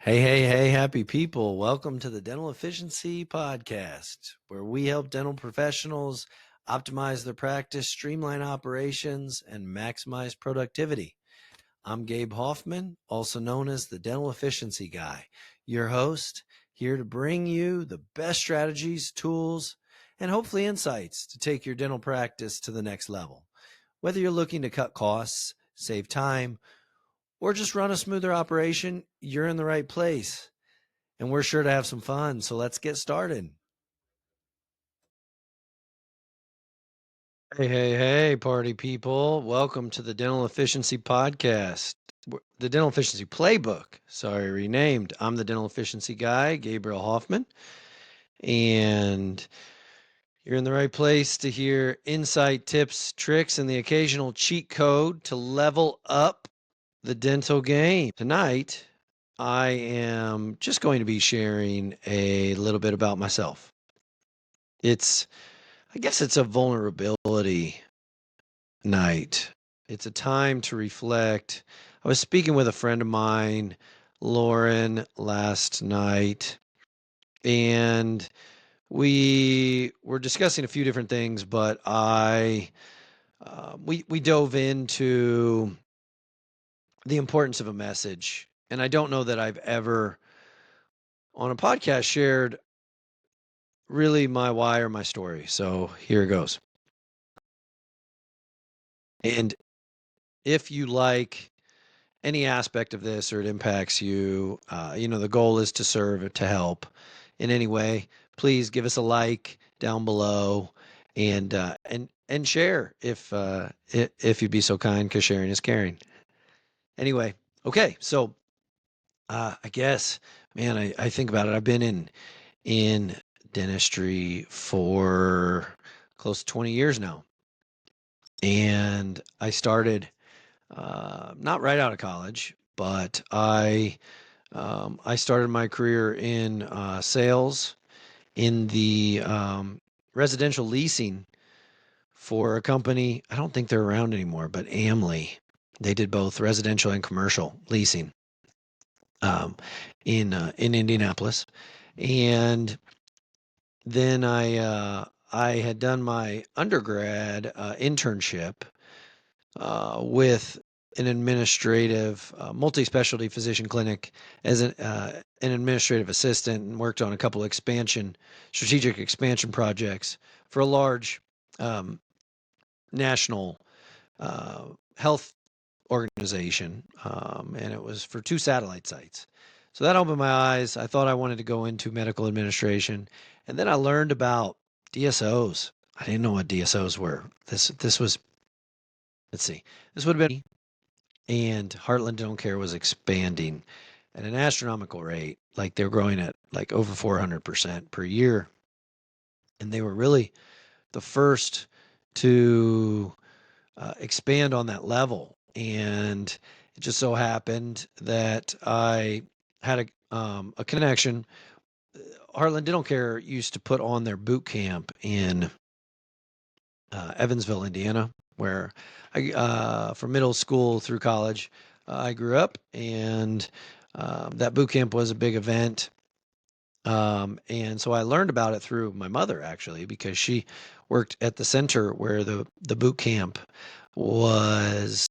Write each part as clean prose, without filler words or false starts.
Hey, happy people. Welcome to the Dental Efficiency Podcast, where we help dental professionals optimize their practice, streamline operations, and maximize productivity. I'm Gabe Hofmann, also known as the Dental Efficiency Guy, your host, here to bring you the best strategies, tools, and hopefully insights to take your dental practice to the next level. Whether you're looking to cut costs, save time, or just run a smoother operation, you're in the right place. And we're sure to have some fun. So let's get started. Hey, party people. Welcome to the Dental Efficiency Podcast, the Dental Efficiency Playbook. Sorry, renamed. I'm the Dental Efficiency Guy, Gabriel Hofmann. And you're in the right place to hear insight, tips, tricks, and the occasional cheat code to level up the dental game. Tonight, I am just going to be sharing a little bit about myself. I guess it's a vulnerability night. It's a time to reflect. I was speaking with a friend of mine, Lauren, last night, and we were discussing a few different things, but we dove into the importance of a message. And I don't know that I've ever on a podcast shared really my why or my story. So here it goes. And if you like any aspect of this or it impacts you, the goal is to serve, to help in any way. Please give us a like down below and share if you'd be so kind, because sharing is caring. Anyway, okay, so I guess, man, I think about it. I've been in dentistry for close to 20 years now, and I started not right out of college, but I started my career in sales in the residential leasing for a company. I don't think they're around anymore, but Amley. They did both residential and commercial leasing in Indianapolis, and then I had done my undergrad internship with an administrative multi-specialty physician clinic as an administrative assistant, and worked on a couple of strategic expansion projects for a large national health organization, and it was for 2 satellite sites. So that opened my eyes. I thought I wanted to go into medical administration, and then I learned about DSOs. I didn't know what DSOs were. This was, let's see, this would have been, and Heartland Dental Care was expanding at an astronomical rate. Like, they were growing at like over 400% per year. And they were really the first to expand on that level. And it just so happened that I had a connection. Heartland Dental Care used to put on their boot camp in Evansville, Indiana, where from middle school through college, I grew up, and that boot camp was a big event. And so I learned about it through my mother, actually, because she worked at the center where the boot camp was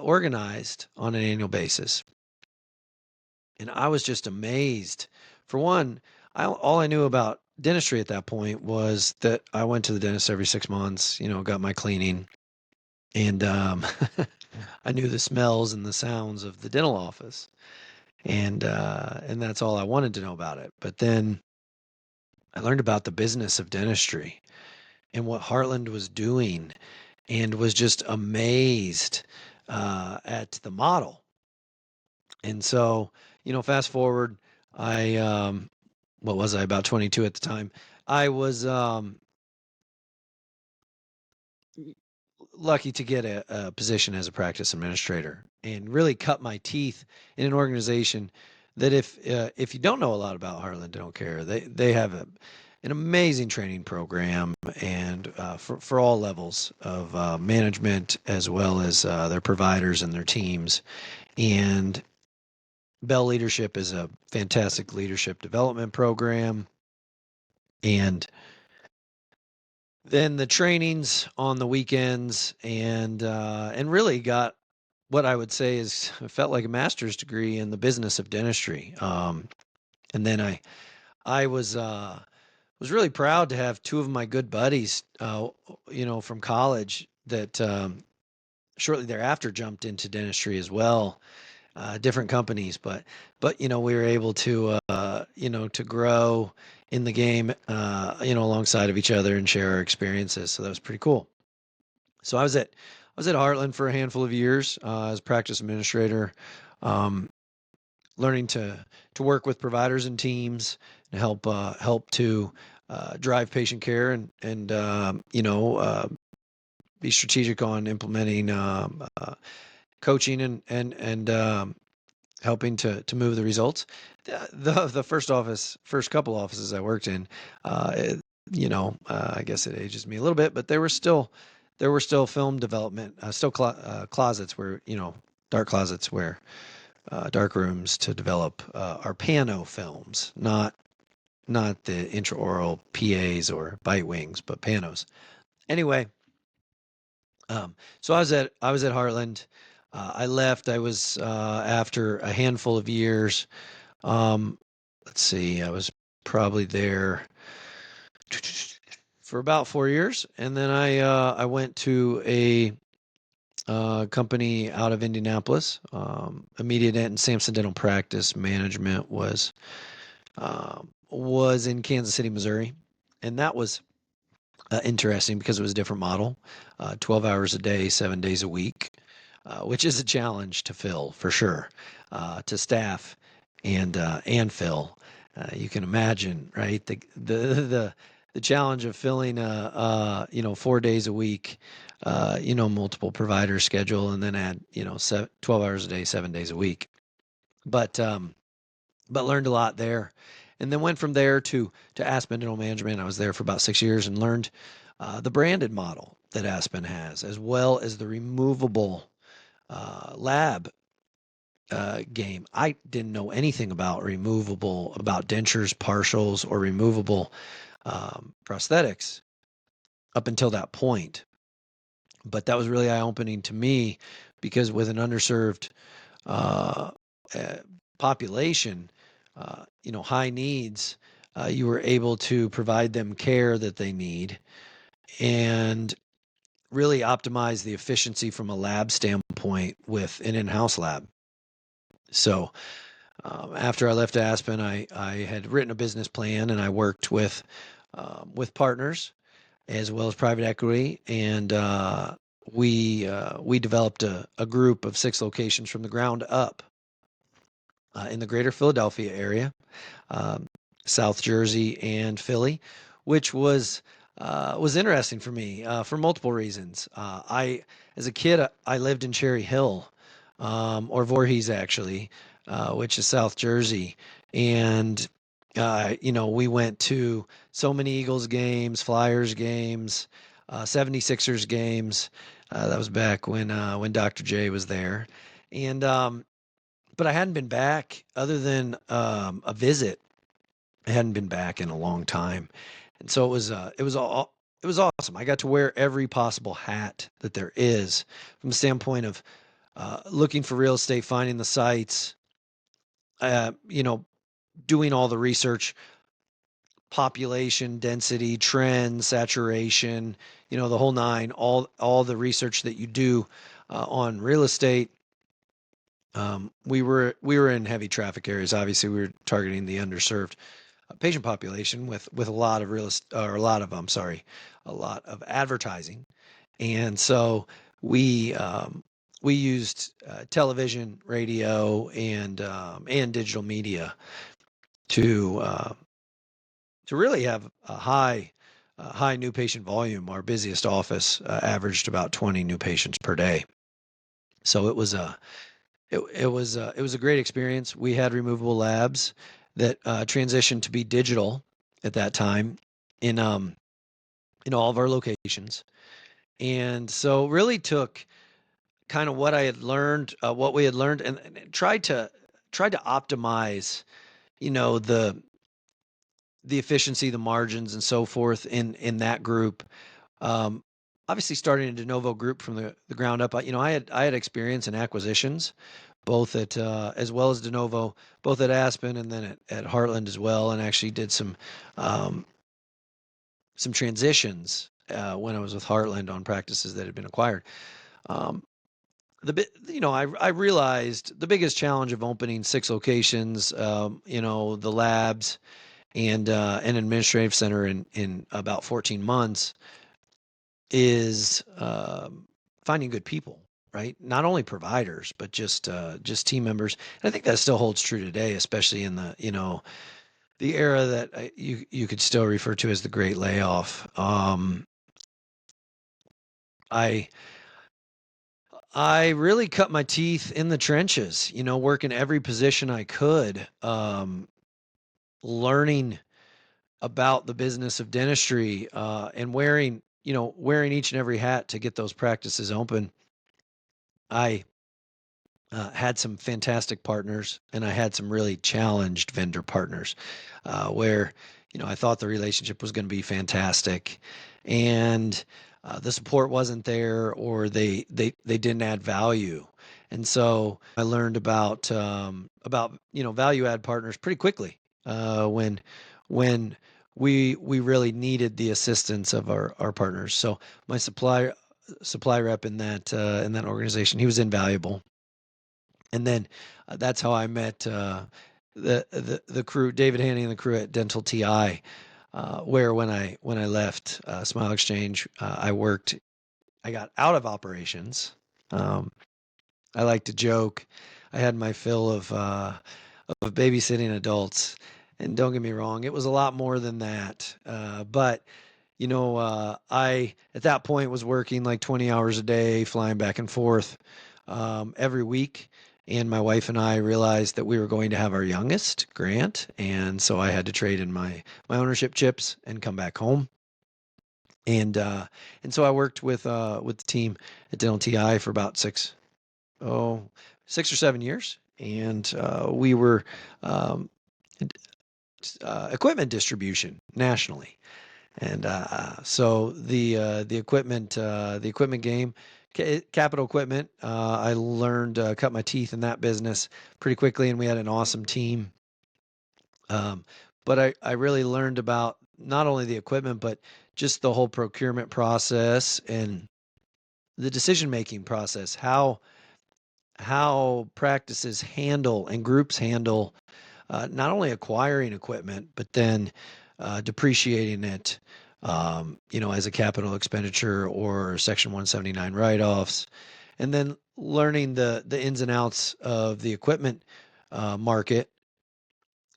organized on an annual basis. And I was just amazed. For one, all I knew about dentistry at that point was that I went to the dentist every 6 months, got my cleaning. And I knew the smells and the sounds of the dental office. And that's all I wanted to know about it. But then I learned about the business of dentistry and what Heartland was doing, and was just amazed at the model. And so, fast forward, what was I, about 22 at the time? I was lucky to get a position as a practice administrator and really cut my teeth in an organization that, if you don't know a lot about Heartland Dental Care, they have an amazing training program, and for all levels of management, as well as their providers and their teams. And Bell Leadership is a fantastic leadership development program. And then the trainings on the weekends, and really got what I would say is felt like a master's degree in the business of dentistry. And then I was really proud to have two of my good buddies, from college that shortly thereafter jumped into dentistry as well, different companies, but we were able to to grow in the game, alongside of each other and share our experiences. So that was pretty cool. So I was at Heartland for a handful of years as practice administrator, um, learning to work with providers and teams and help to drive patient care and be strategic on implementing coaching and helping to move the results. The first couple offices I worked in, I guess it ages me a little bit, but there were still film development, closets where dark closets where dark rooms to develop our pano films, not the intraoral PAs or bite wings, but panos. Anyway, so I was at Heartland. I left. I was after a handful of years. Um, let's see. I was probably there for about 4 years, and then I went to a company out of Indianapolis. Immediate and Samson Dental Practice Management was in Kansas City, Missouri, and that was interesting because it was a different model, 12 hours a day, 7 days a week, which is a challenge to fill for sure, to staff and fill. You can imagine, right? The challenge of filling 4 days a week, multiple provider schedule, and then add 12 hours a day, 7 days a week. But learned a lot there, and then went from there to Aspen Dental Management. I was there for about 6 years and learned the branded model that Aspen has, as well as the removable lab game. I didn't know anything about dentures, partials, or removable prosthetics up until that point. But that was really eye-opening to me because with an underserved uh, uh, population, high needs, you were able to provide them care that they need and really optimize the efficiency from a lab standpoint with an in-house lab. So after I left Aspen, I had written a business plan and I worked with partners as well as private equity, and we developed a group of 6 locations from the ground up in the greater Philadelphia area, um, South Jersey, and Philly, which was interesting for me for multiple reasons. As a kid, I lived in Cherry Hill, or Voorhees actually, which is South Jersey, and we went to so many Eagles games, Flyers games, 76ers games. That was back when Dr. J was there, and but I hadn't been back other than a visit. I hadn't been back in a long time, and so it was awesome. I got to wear every possible hat that there is from the standpoint of looking for real estate, finding the sites, uh, you know, doing all the research, population density, trend, saturation, the whole nine, all the research that you do on real estate. We were in heavy traffic areas. Obviously, we were targeting the underserved patient population with a lot of or a lot of advertising, and so we we used television, radio, and digital media to really have a high new patient volume. Our busiest office averaged about 20 new patients per day. So it was a great experience. We had removable labs that transitioned to be digital at that time in in all of our locations, and so really took kind of what I had learned, what we had learned, and tried to tried to optimize, the efficiency, the margins, and so forth in that group. Um, Obviously, starting a de novo group from the ground up, I had experience in acquisitions, both at as well as de novo, both at Aspen and then at Heartland as well, and actually did some transitions when I was with Heartland on practices that had been acquired. Um, I realized the biggest challenge of opening 6 locations, the labs and an administrative center in about 14 months is finding good people, right? Not only providers, but just team members. And I think that still holds true today, especially in the era that you could still refer to as the Great Layoff. I I really cut my teeth in the trenches, working every position I could, learning about the business of dentistry, and wearing each and every hat to get those practices open. I had some fantastic partners, and I had some really challenged vendor partners, where I thought the relationship was going to be fantastic, and the support wasn't there, or they didn't add value, and so I learned about value add partners pretty quickly, when we really needed the assistance of our partners. So my supply rep in that organization, he was invaluable. And then that's how I met the crew, David Haney and the crew at Dental TI, where when I left Smile Exchange, I got out of operations. Um, I like to joke, I had my fill of babysitting adults, and don't get me wrong, it was a lot more than that. But I at that point was working like 20 hours a day, flying back and forth every week. And my wife and I realized that we were going to have our youngest, Grant, and so I had to trade in my ownership chips and come back home. And so I worked with the team at Dental TI for about 6 or 7 years, and we were um, equipment distribution nationally. And so the equipment game, capital equipment, I learned cut my teeth in that business pretty quickly, and we had an awesome team. Um, but I really learned about not only the equipment, but just the whole procurement process and the decision making process, how practices handle and groups handle not only acquiring equipment, but then depreciating it, as a capital expenditure or Section 179 write-offs, and then learning the ins and outs of the equipment market.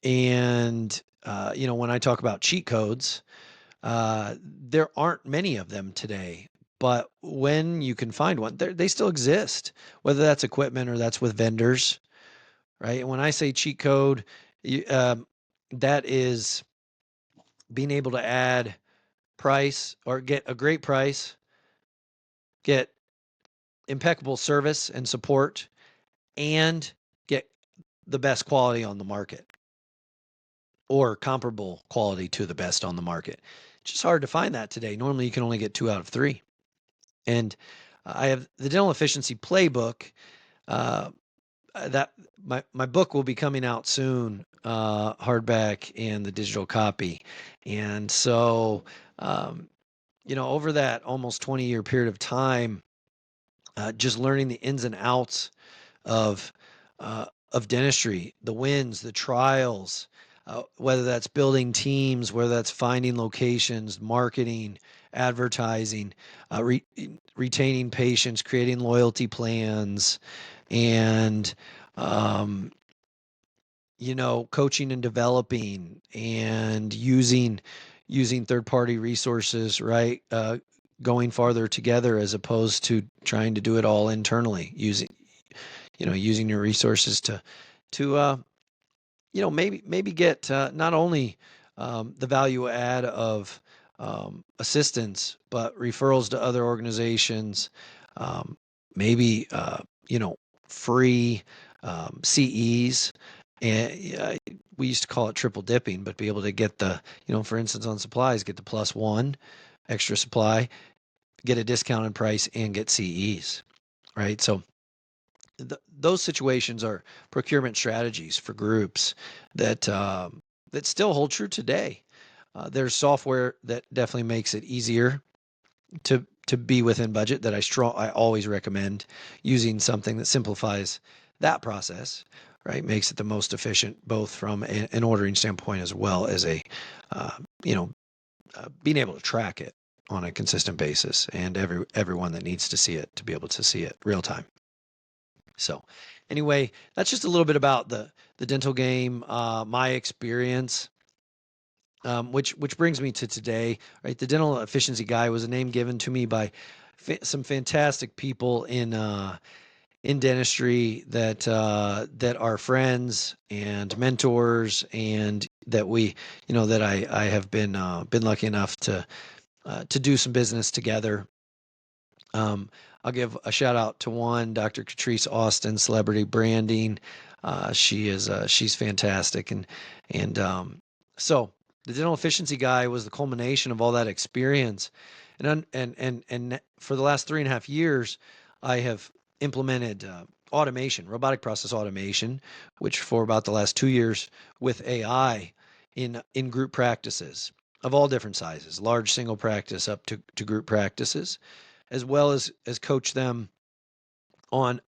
And when I talk about cheat codes, there aren't many of them today. But when you can find one, they still exist, whether that's equipment or that's with vendors, right? And when I say cheat code, that is being able to add price or get a great price, get impeccable service and support, and get the best quality on the market or comparable quality to the best on the market. It's just hard to find that today. Normally, you can only get 2 out of 3. And I have the dental efficiency playbook. Uh, that my book will be coming out soon, hardback and the digital copy. And so, over that almost 20-year period of time, just learning the ins and outs of of dentistry, the wins, the trials, whether that's building teams, whether that's finding locations, marketing, advertising, retaining patients, creating loyalty plans, and um, coaching and developing and using third party resources, right? Going farther together as opposed to trying to do it all internally, using your resources to maybe get not only the value add of assistance, but referrals to other organizations, maybe free CEs, and we used to call it triple dipping, but be able to get the, for instance, on supplies, get the +1 extra supply, get a discounted price, and get CEs, right? So those situations are procurement strategies for groups that that still hold true today. There's software that definitely makes it easier to be within budget that I always recommend using something that simplifies that process, right? Makes it the most efficient, both from an ordering standpoint as well as a, uh, you know, being able to track it on a consistent basis, and everyone that needs to see it to be able to see it real time. So, anyway, that's just a little bit about the dental game, my experience. Which brings me to today, right? The dental efficiency guy was a name given to me by some fantastic people in dentistry that are friends and mentors, and that that I have been lucky enough to do some business together. I'll give a shout out to one, Dr. Catrice Austin, celebrity branding. She's fantastic, and so the dental efficiency guy was the culmination of all that experience, and for the last 3.5 years, I have implemented robotic process automation, which for about the last 2 years with AI in group practices of all different sizes, large single practice up to group practices, as well as coach them on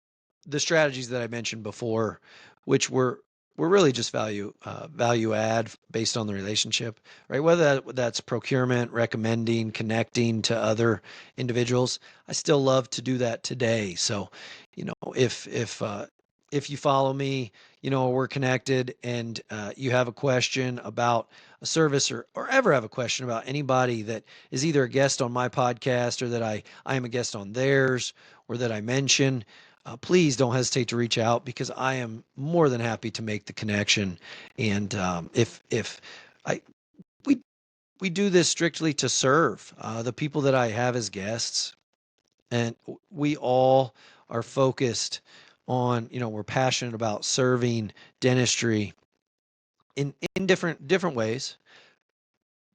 the strategies that I mentioned before, which were really just value add based on the relationship, right? Whether that's procurement, recommending, connecting to other individuals, I still love to do that today. So, if you follow me, we're connected, and you have a question about a service, or ever have a question about anybody that is either a guest on my podcast, or that I am a guest on theirs, or that I mention, please don't hesitate to reach out, because I am more than happy to make the connection. And if I we we do this strictly to serve the people that I have as guests, and we all are focused on, we're passionate about serving dentistry in different ways,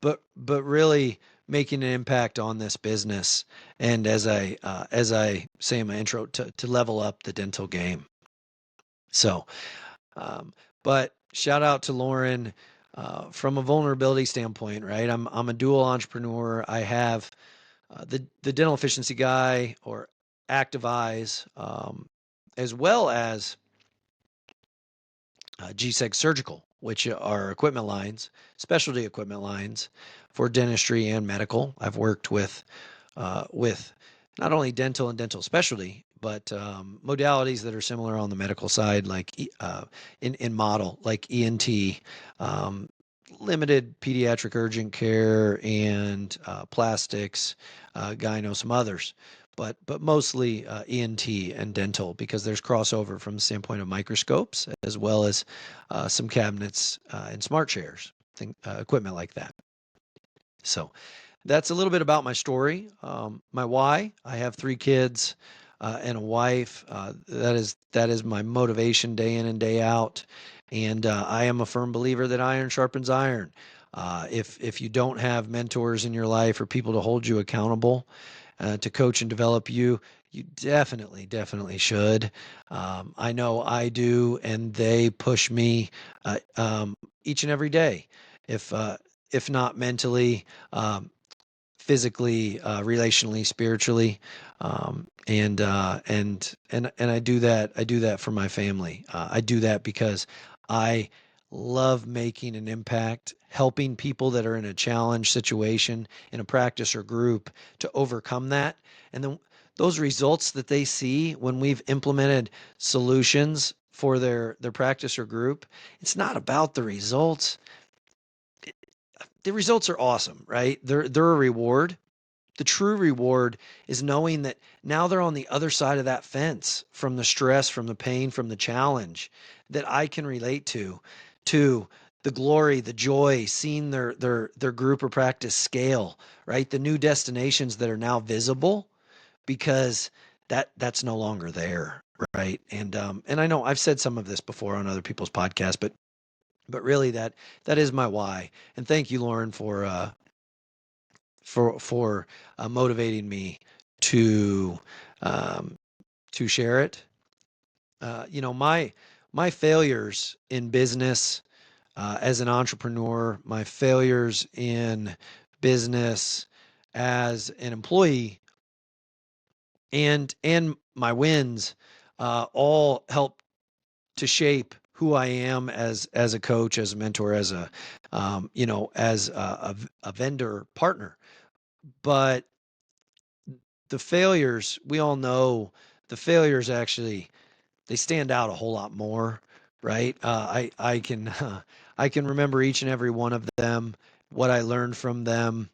but really making an impact on this business. And as I say in my intro, to level up the dental game. So, but shout out to Lauren, from a vulnerability standpoint, right? I'm a dual entrepreneur. I have the dental efficiency guy, or Active Eyes, as well as GSEG Surgical, which are equipment lines, specialty equipment lines for dentistry and medical. I've worked with not only dental and dental specialty, but modalities that are similar on the medical side, like in model, like ENT, um, limited pediatric urgent care, and plastics, gyno, some others. But mostly ENT and dental, because there's crossover from the standpoint of microscopes, as well as some cabinets and smart chairs, equipment like that. So that's a little bit about my story. My why: I have 3 kids and a wife. That is my motivation day in and day out. And I am a firm believer that iron sharpens iron. If you don't have mentors in your life, or people to hold you accountable, to coach and develop you, you definitely should. I know I do, and they push me each and every day. If not mentally, physically, relationally, spiritually, and I do that. I do that for my family. I do that because I love making an impact, helping people that are in a challenge situation in a practice or group to overcome that, and then those results that they see when we've implemented solutions for their practice or group. It's not about the results. The results are awesome, right? They're a reward. The true reward is knowing that now they're on the other side of that fence, from the stress, from the pain, from the challenge that I can relate to the glory, the joy, seeing their group or practice scale, right? The new destinations that are now visible, because that's no longer there, right? And I know I've said some of this before on other people's podcasts, but really that is my why. And thank you, Lauren, for motivating me to um, share it. My failures in business, as an entrepreneur, my failures in business as an employee, and my wins, all help to shape who I am as a coach, as a mentor, as a as a vendor partner. But the failures, we all know, the failures actually, they stand out a whole lot more, right? I can I can remember each and every one of them, what I learned from them,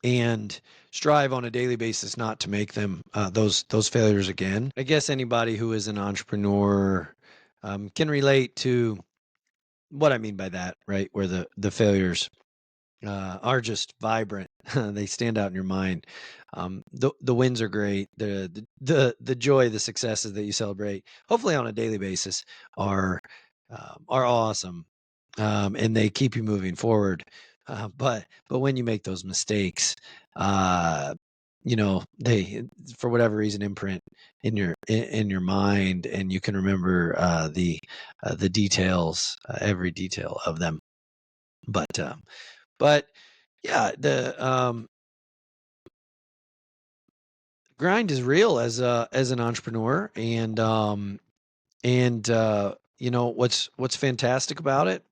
and strive on a daily basis not to make them, those failures again. I guess anybody who is an entrepreneur can relate to what I mean by that, right? Where the failures are just vibrant. They stand out in your mind. The wins are great. The joy, the successes that you celebrate, hopefully on a daily basis, are awesome, and they keep you moving forward. But when you make those mistakes, they, for whatever reason, imprint in your mind, and you can remember the details, every detail of them. But yeah, the grind is real as an entrepreneur, and what's fantastic about it,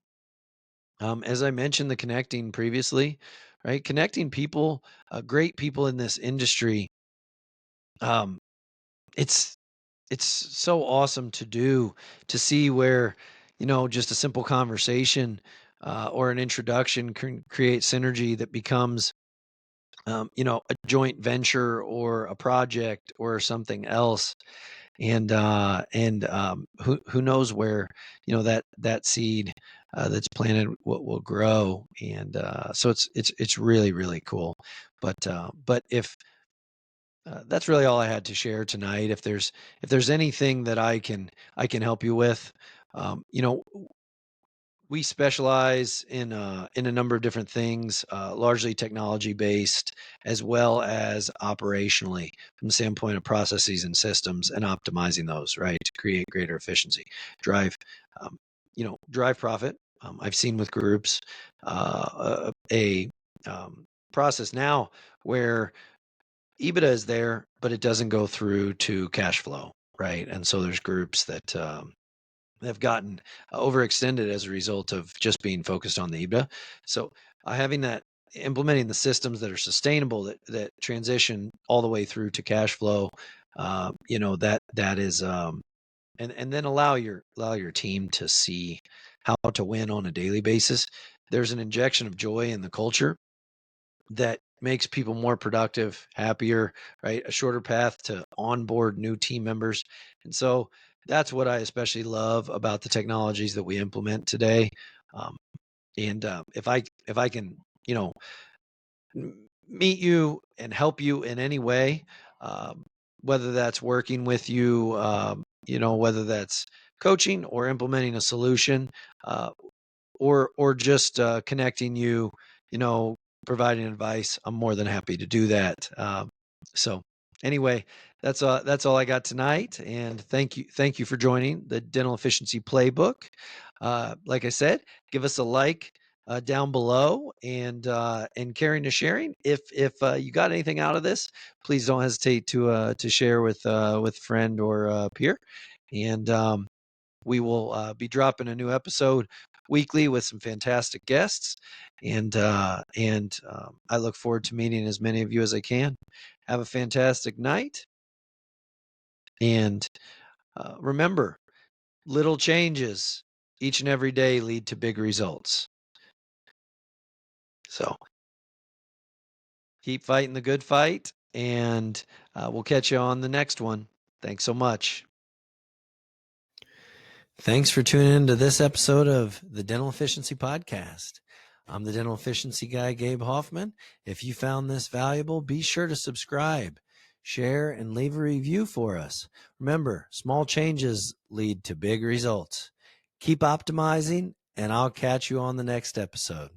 as I mentioned, the connecting previously, right? Connecting people, great people in this industry. Um, it's so awesome to do, to see where, just a simple conversation, or an introduction can create synergy that becomes, a joint venture or a project or something else. And who knows where, that seed, that's planted, will grow. And so it's really, really cool. But if that's really all I had to share tonight. If there's anything that I can help you with, we specialize in a number of different things, largely technology based, as well as operationally, from the standpoint of processes and systems and optimizing those, right, to create greater efficiency, drive, drive profit. I've seen with groups, a process now where EBITDA is there, but it doesn't go through to cash flow, right? And so there's groups that have gotten overextended as a result of just being focused on the EBITDA. So having that, implementing the systems that are sustainable, that transition all the way through to cash flow, that is, and then allow your team to see how to win on a daily basis. There's an injection of joy in the culture that makes people more productive, happier, right? A shorter path to onboard new team members. And so that's what I especially love about the technologies that we implement today. Um, and if I can, you know, meet you and help you in any way, um, whether that's working with you, whether that's coaching or implementing a solution, uh, or just connecting you, you know, providing advice, I'm more than happy to do that. So anyway, that's all I got tonight. And thank you for joining the Dental Efficiency Playbook. Like I said, give us a like down below, and caring to sharing. If you got anything out of this, please don't hesitate to share with a friend or peer. And we will be dropping a new episode weekly with some fantastic guests, and I look forward to meeting as many of you as I can. Have a fantastic night, and remember, little changes each and every day lead to big results. So keep fighting the good fight, and we'll catch you on the next one. Thanks so much. Thanks for tuning in to this episode of the Dental Efficiency Podcast. I'm the dental efficiency guy, Gabe Hofmann. If you found this valuable, be sure to subscribe, share, and leave a review for us. Remember, small changes lead to big results. Keep optimizing, and I'll catch you on the next episode.